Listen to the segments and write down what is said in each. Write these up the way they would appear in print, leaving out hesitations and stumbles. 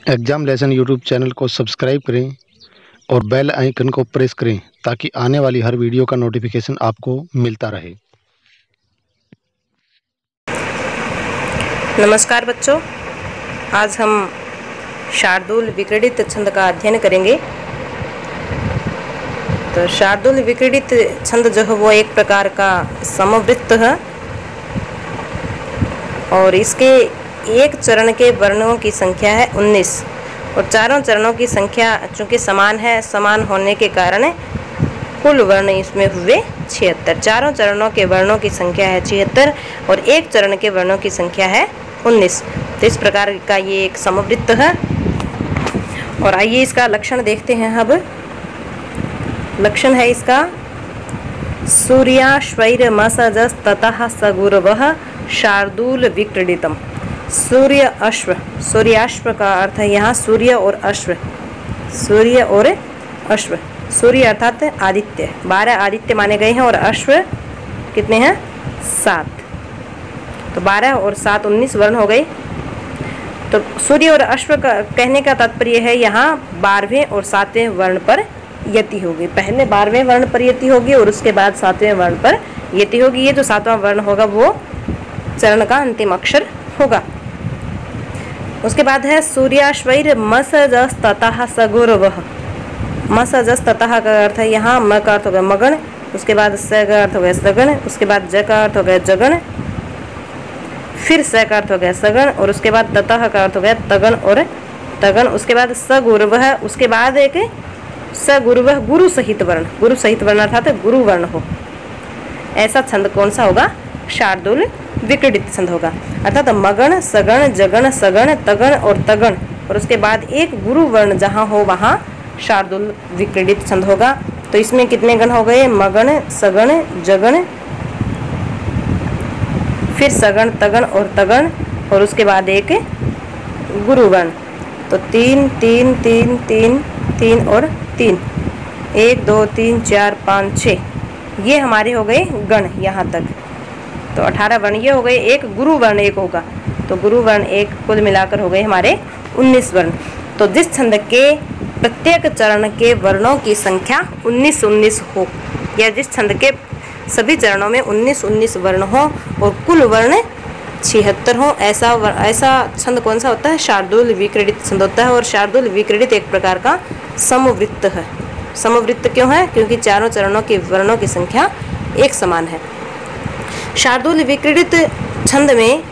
Exam lesson YouTube channel को subscribe करें और बेल आइकन को प्रेस करें ताकि आने वाली हर वीडियो का नोटिफिकेशन आपको मिलता रहे। नमस्कार बच्चों, आज हम शार्दूल विक्रीडित छंद का अध्ययन करेंगे। तो शार्दूल विक्रीडित छंद जो है वो एक प्रकार का समवृत्त है और इसके एक चरण के वर्णों की संख्या है 19 और चारों चरणों की संख्या चूँकि समान है, समान होने के कारण कुल वर्ण इसमें हुए 76। चारों चरणों के वर्णों की संख्या है 76 और एक चरण के वर्णों की संख्या है 19। तो इस प्रकार का ये एक समवृत्त है। और आइए इसका लक्षण देखते हैं। अब लक्षण है इसका सूर्याश्वैर्मसजस ततः सगुरवः शार्दूल विक्रीडितम। सूर्य अश्व, सूर्याश्व का अर्थ है यहाँ सूर्य और अश्व, सूर्य और अश्व। सूर्य अर्थात आदित्य, 12 आदित्य माने गए हैं और अश्व कितने हैं? 7। तो 12 और 7 19 वर्ण हो गए। तो सूर्य और अश्व का कहने का तात्पर्य है यहाँ 12वें और 7वें वर्ण पर यति होगी। पहले 12वें वर्ण पर यति होगी और उसके बाद 7वें वर्ण पर यति होगी। ये जो 7वां वर्ण होगा वो चरण का अंतिम अक्षर होगा। उसके बाद है सूर्याश्वैर मसजस ततः सगुरवः। मसजस ततः का अर्थ है यहाँ म का अर्थ हो गया मगन, उसके बाद स का अर्थ हो गया सगन, उसके बाद ज का अर्थ हो गया जगन, फिर स का अर्थ हो गया सगन और उसके बाद ततः का अर्थ हो गया तगन और तगन। उसके बाद सगुरवः, उसके बाद एक सगुरवः गुरु सहित वर्ण, गुरु सहित वर्ण अर्थात गुरु वर्ण हो, ऐसा छंद कौन सा होगा? शार्दूल विक्रीडित छंद होगा। अर्थात मगन, सगण, जगन, सगण, तगन और तगन और उसके बाद एक गुरु वर्ण जहाँ हो वहाँ शार्दूल विक्रीडित छंद होगा। तो इसमें कितने गण हो गए? मगन, सगण, जगन, फिर सगण, तगन और तगन और उसके बाद एक गुरु वर्ण। तो 3 3 3 3 3 और 3, 1 2 3 4 5 6 ये हमारे हो गए गण यहाँ तक। तो 18 वर्ण ये हो गए। एक गुरु वर्ण एक होगा, तो गुरु वर्ण एक, कुल मिलाकर हो गए हमारे 19 वर्ण। तो जिस छंद के प्रत्येक चरण के वर्णों की संख्या 19 19 हो या जिस छंद के सभी चरणों में 19 19 वर्ण हो और कुल वर्ण 76 हो, ऐसा छंद कौन सा होता है? शार्दूल विक्रीडित छंद होता है। और शार्दूल विक्रीडित एक प्रकार का समवृत्त है। समवृत्त क्यों है? क्योंकि चारों चरणों के वर्णों की संख्या एक समान है। शार्दूल विक्रीडित छंद में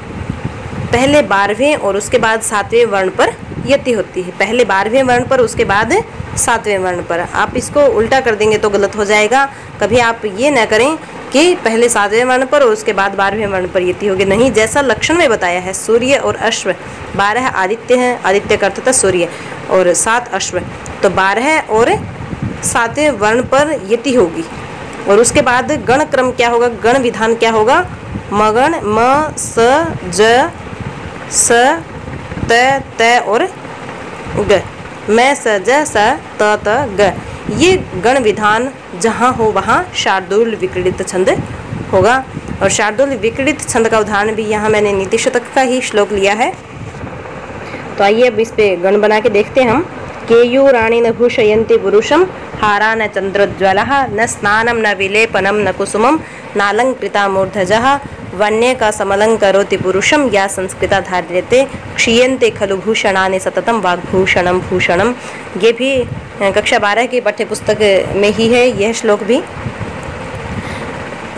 पहले 12वें और उसके बाद 7वें वर्ण पर यति होती है। पहले 12वें वर्ण पर, उसके बाद 7वें वर्ण पर। आप इसको उल्टा कर देंगे तो गलत हो जाएगा। कभी आप ये न करें कि पहले 7वें वर्ण पर और उसके बाद 12वें वर्ण पर यति होगी, नहीं। जैसा लक्षण में बताया है, सूर्य और अश्व, 12 आदित्य हैं, आदित्य का अर्थ था सूर्य, और 7 अश्व, तो 12 और 7वें वर्ण पर यति होगी। और उसके बाद गण क्रम क्या होगा? गण विधान क्या होगा? मगन, म स ज स त त और ग, मैं स ज स त त ग। ये गण विधान जहाँ हो वहाँ शार्दूल विक्रीडित छंद होगा। और शार्दूल विक्रीडित छंद का उदाहरण भी यहाँ मैंने नीति शतक का ही श्लोक लिया है। तो आइए अब इस पे गण बना के देखते हैं हम। केयूराणि न भूषयन्ति पुरुषं हारा न चंद्रोज्ज्वलः न स्नानं न विलेपनं न कुसुमं नालंकृता मूर्धजः वन्य का समलंकरोति पुरुषं या संस्कृता धार्यते क्षीयन्ते खलु भूषणानि सततं वाग्भूषणं भूषणं। ये भी कक्षा 12 की पाठ्य पुस्तक में ही है यह श्लोक भी।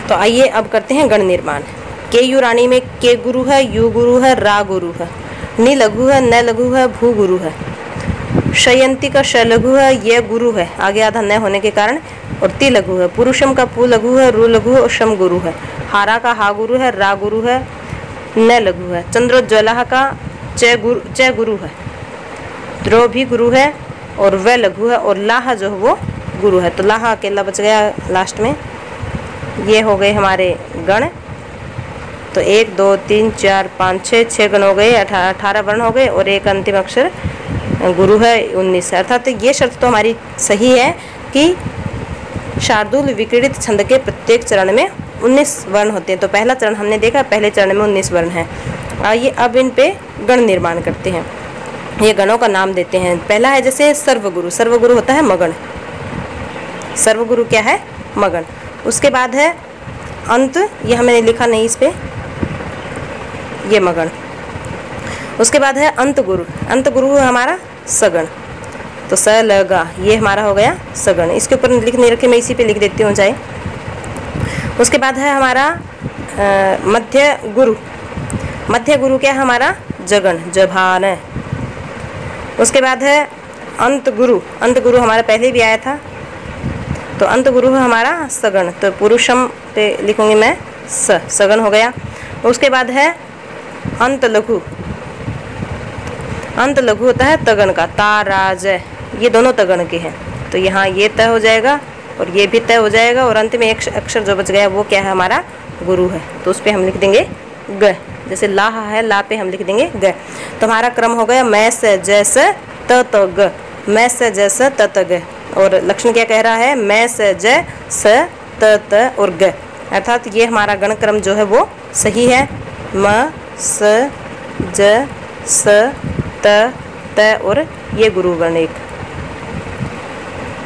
तो आइए अब करते हैं गण निर्माण। केयूराणि में के गुरु है, यू गुरु है, रा गुरु है, नि लघु है, न लघु है, भू गुरु है। शयंती का श लघु है, ये गुरु है, आगे आधा न होने के कारण, और ति लघु है। पुरुषम का पु लघु है, रु लघु है और शम गुरु है। हारा का हा गुरु है, रा गुरु है, न लघु है। चंद्रोज्ज्वला का च गुरु है, द्रो भी गुरु है और व लघु है और लाह जो है वो गुरु है। तो लाह अकेला बच गया लास्ट में। ये हो गए हमारे गण। तो 1 2 3 4 5 6 गण हो गए, 18 वर्ण हो गए और एक अंतिम अक्षर गुरु है 19। अर्थात ये शर्त तो हमारी सही है कि शार्दूल विक्रीडित छंद के प्रत्येक चरण में 19 वर्ण होते हैं। तो पहला चरण हमने देखा, पहले चरण में 19 वर्ण हैं। आइए अब इन पे गण निर्माण करते हैं। ये गणों का नाम देते हैं। पहला है जैसे सर्वगुरु, सर्वगुरु होता है मगन, सर्वगुरु क्या है, मगन। उसके बाद है अंत, ये हमें लिखा नहीं इस पे, ये मगन। उसके बाद है अंत गुरु, अंत गुरु है हमारा सगण, तो स ल गा ये हमारा हो गया सगण। इसके ऊपर लिख नहीं रखे, मैं इसी पे लिख देती हूँ चाहे। उसके बाद है हमारा मध्य गुरु, मध्य गुरु क्या है हमारा जगन, जभान। उसके बाद है अंत गुरु, अंत गुरु हमारा पहले भी आया था, तो अंत गुरु है हमारा सगण, तो पुरुषम पे लिखूंगी मैं सगण हो गया। उसके बाद है अंत लघु, अंत लघु होता है तगण का, ता रा जय, ये दोनों तगण के हैं, तो यहाँ ये तय हो जाएगा और ये भी तय हो जाएगा, और अंत में एक अक्षर जो बच गया वो क्या है हमारा गुरु है, तो उस पर हम लिख देंगे ग। जैसे लाह है, ला पे हम लिख देंगे ग। तो हमारा क्रम हो गया मैं से जैस त त ग, मैं से जैस त त ग। और लक्षण क्या कह रहा है, मैं से जय स त त और ग, अर्थात ये हमारा गण क्रम जो है वो सही है। म स ज स त त और ये गुरु गण एक।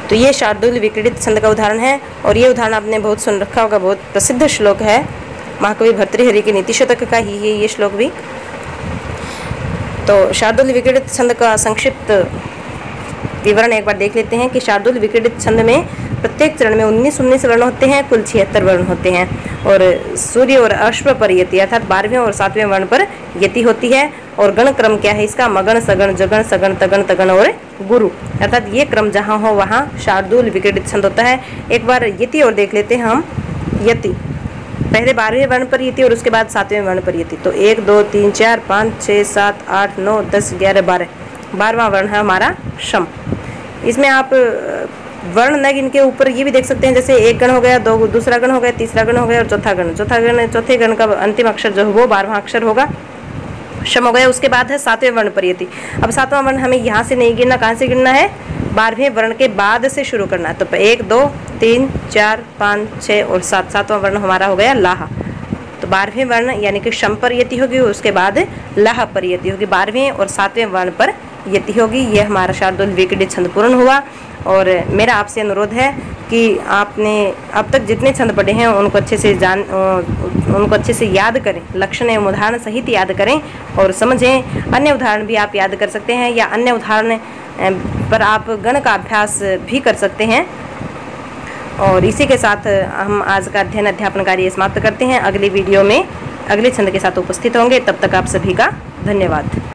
तो ये शार्दूल विक्रीडित छंद का उदाहरण है, और ये उदाहरण आपने बहुत सुन रखा होगा, बहुत प्रसिद्ध श्लोक है, महाकवि भर्तृहरि के नीति शतक का ही है ये श्लोक भी। तो शार्दूल विक्रीडित छंद का संक्षिप्त विवरण एक बार देख लेते हैं कि शार्दूल विक्रीडित छंद में प्रत्येक चरण में 19 वर्ण होते हैं, कुल 76 वर्ण होते हैं, और सूर्य और अश्व पर यति अर्थात 12वें और 7वें वर्ण पर यति होती है। और गण क्रम क्या है इसका, मगन सगण जगण सगण तगण तगण और गुरु, अर्थात ये क्रम जहाँ हो वहाँ शार्दूल विक्रीडित छंद होता है। एक बार यति और देख लेते हैं हम। यति पहले 12वें वर्ण पर यति और उसके बाद 7वें वर्ण पर यति, तो 1 2 3 4 5 6 7 8 9 10 11 12, 12वां वर्ण है हमारा शम। इसमें आप वर्ण न गिन के ऊपर ये भी देख सकते हैं, जैसे एक गण हो गया, दो दूसरा गण हो गया, तीसरा गण हो गया और चौथा गण, चौथे गण का अंतिम अक्षर जो है वो 12वां अक्षर होगा, शम हो गया। उसके बाद है 7वें वर्ण पर यति। अब 7वां वर्ण हमें यहाँ से नहीं गिनना, कहाँ से गिनना है, 12वें वर्ण के बाद से शुरू करना है। तो 1 2 3 4 5 6 और 7, 7वां वर्ण हमारा हो गया लाह। तो 12वें वर्ण यानी कि शम पर यति होगी, उसके बाद लाह पर यति होगी, 12वें और 7वें वर्ण पर यति होगी। ये हमारा शार्दूल विक्रीडित छंद पूर्ण हुआ। और मेरा आपसे अनुरोध है कि आपने अब तक जितने छंद पढ़े हैं उनको अच्छे से याद करें, लक्षण एवं उदाहरण सहित याद करें और समझें। अन्य उदाहरण भी आप याद कर सकते हैं, या अन्य उदाहरण पर आप गण का अभ्यास भी कर सकते हैं। और इसी के साथ हम आज का अध्ययन अध्यापन कार्य समाप्त करते हैं। अगली वीडियो में अगले छंद के साथ उपस्थित होंगे, तब तक आप सभी का धन्यवाद।